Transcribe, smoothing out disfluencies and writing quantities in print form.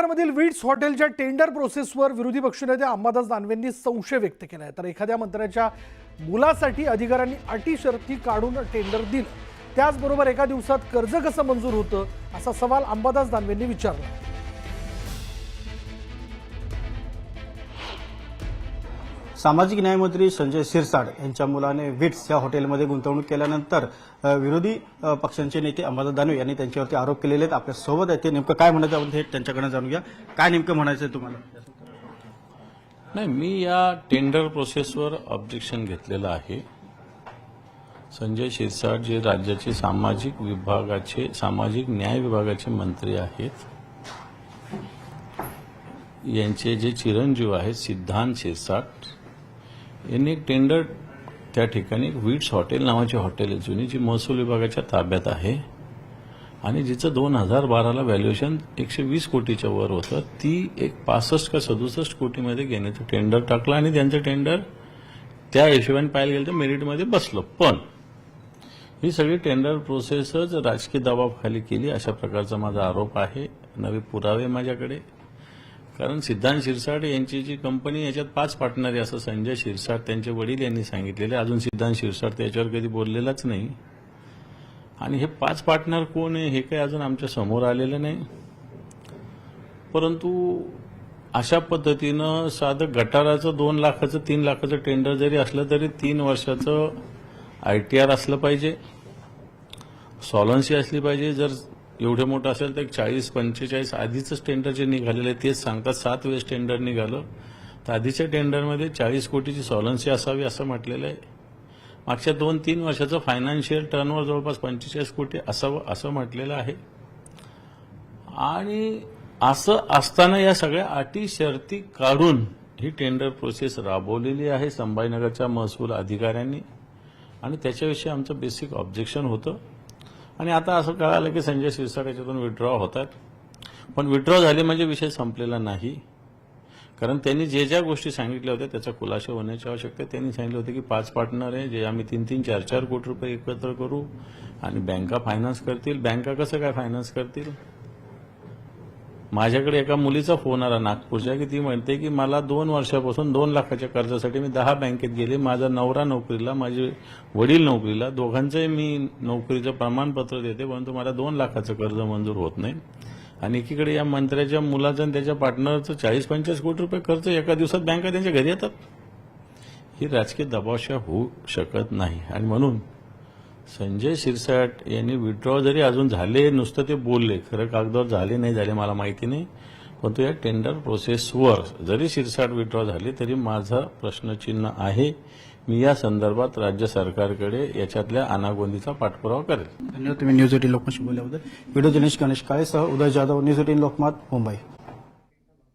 नगरमधील विट्स हॉटेलच्या टेंडर प्रोसेसवर विरोधी पक्षनेते अंबादास दानवेंनी संशय व्यक्त केला आहे। तर एखाद्या मंत्र्याच्या मुलासाठी अधिकाऱ्यांनी अटी शर्ती काढून टेंडर दिलं, त्याचबरोबर एका दिवसात कर्ज कसं मंजूर होतं असा सवाल अंबादास दानवेंनी विचारला। सामाजिक न्यायमंत्री संजय शिरसाट यांच्या मुलाने विट्स या हॉटेलमध्ये गुंतवणूक केल्यानंतर विरोधी पक्षांचे नेते अंबादास दानवे यांनी त्यांच्यावरती आरोप केलेले आहेत। आपल्या सोबत आहे ते नेमकं काय म्हणायचं आपण हे त्यांच्याकडे जाणूया। काय नेमकं म्हणायचं तुम्हाला? नाही, मी या टेंडर प्रोसेसवर ऑब्जेक्शन घेतलेलं आहे। संजय शिरसाट जे राज्याचे सामाजिक न्याय विभागाचे मंत्री आहेत, यांचे जे चिरंजीव आहेत सिद्धांत शिरसाट यांनी एक टेंडर त्या ठिकाणी विट्स हॉटेल नावाचे हॉटेल आहे जुनी, जी महसूल विभागाच्या ताब्यात आहे आणि जिचं 2012ला व्हॅल्युएशन 120 कोटीच्या वर होतं, ती एक 65 का 67 कोटीमध्ये घेण्याचं टेंडर टाकलं आणि त्यांचं टेंडर त्या हिशोबाने पाहायला गेलं तर मेरिटमध्ये बसलं। पण ही सगळी टेंडर प्रोसेसच राजकीय दबावाखाली केली अशा प्रकारचा माझा आरोप आहे। नवे पुरावे माझ्याकडे, कारण सिद्धांत शिरसाट यांची जी कंपनी याच्यात 5 पार्टनर आहे असं संजय शिरसाट त्यांचे वडील यांनी सांगितलेले। अजून सिद्धांत शिरसाट त्याच्यावर कधी बोललेलाच नाही आणि हे 5 पार्टनर कोण आहे हे काही अजून आमच्या समोर आलेलं नाही। परंतु अशा पद्धतीनं साधं गटाराचं 2 लाखाचं 3 लाखाचं टेंडर जरी असलं तरी 3 वर्षाचं ITR असलं पाहिजे, सॉलन्सी असली पाहिजे। जर एवढे मोठं असेल तर 40-45 आधीच टेंडर जे निघालेलं आहे तेच सांगतात 7 वेळेस टेंडर निघालं, तर आधीच्या टेंडरमध्ये 40 कोटीची सॉलन्सी असावी असं म्हटलेलं आहे। मागच्या 2-3 वर्षाचं फायनान्शियल टर्नओव्हर जवळपास 45 कोटी असावं असं म्हटलेलं आहे। आणि असं असताना या सगळ्या अटी शर्ती काढून ही टेंडर प्रोसेस राबवलेली आहे संभाजीनगरच्या महसूल अधिकाऱ्यांनी आणि त्याच्याविषयी आमचं बेसिक ऑब्जेक्शन होतं। आणि आता असं कळालं की संजय शिरसाट याच्यातून विड्रॉ होतात, पण विड्रॉ झाले म्हणजे विषय संपलेला नाही, कारण त्यांनी ज्या गोष्टी सांगितल्या होत्या त्याचा खुलासा होण्याची आवश्यकता आहे। त्यांनी सांगितलं होतं की 5 पार्टनर आहे जे आम्ही 3-3, 4-4 कोटी रुपये एकत्र करू आणि बँका फायनान्स करतील। बँका कसं काय फायनान्स करतील? माझ्याकडे एका मुलीचा फोन आला नागपूरच्या की ती म्हणते की मला 2 वर्षापासून 2 लाखाच्या कर्जासाठी मी 10 बँकेत गेले, माझा नवरा नोकरीला, माझे वडील नोकरीला, दोघांचंही मी नोकरीचं प्रमाणपत्र देते, परंतु मला 2 लाखाचं कर्ज मंजूर होत नाही। आणि एकीकडे या मंत्र्याच्या मुलाचं आणि त्याच्या पार्टनरचं 40-50 कोटी रुपये कर्ज एका दिवसात बँका त्यांच्या घरी येतात। ही राजकीय दबावशाही होऊ शकत नाही आणि म्हणून संजय शिरसाट यांनी विड्रॉ जरी अजून झाले, नुसतं ते बोलले, खरं कागदावर झाले नाही झाले मला माहिती नाही, परंतु या टेंडर प्रोसेसवर जरी शिरसाट विड्रॉ झाले तरी माझा प्रश्नचिन्ह आहे। मी या संदर्भात राज्य सरकारकडे याच्यातल्या अनागोंदीचा पाठपुरावा करेल। धन्यवाद तुम्ही न्यूज 18 लोकमतशी बोलल्याबद्दल। व्हिडिओ जर्नलिस्ट गणेश काळेसह उदय जाधव, न्यूज 18 लोकमत, मुंबई।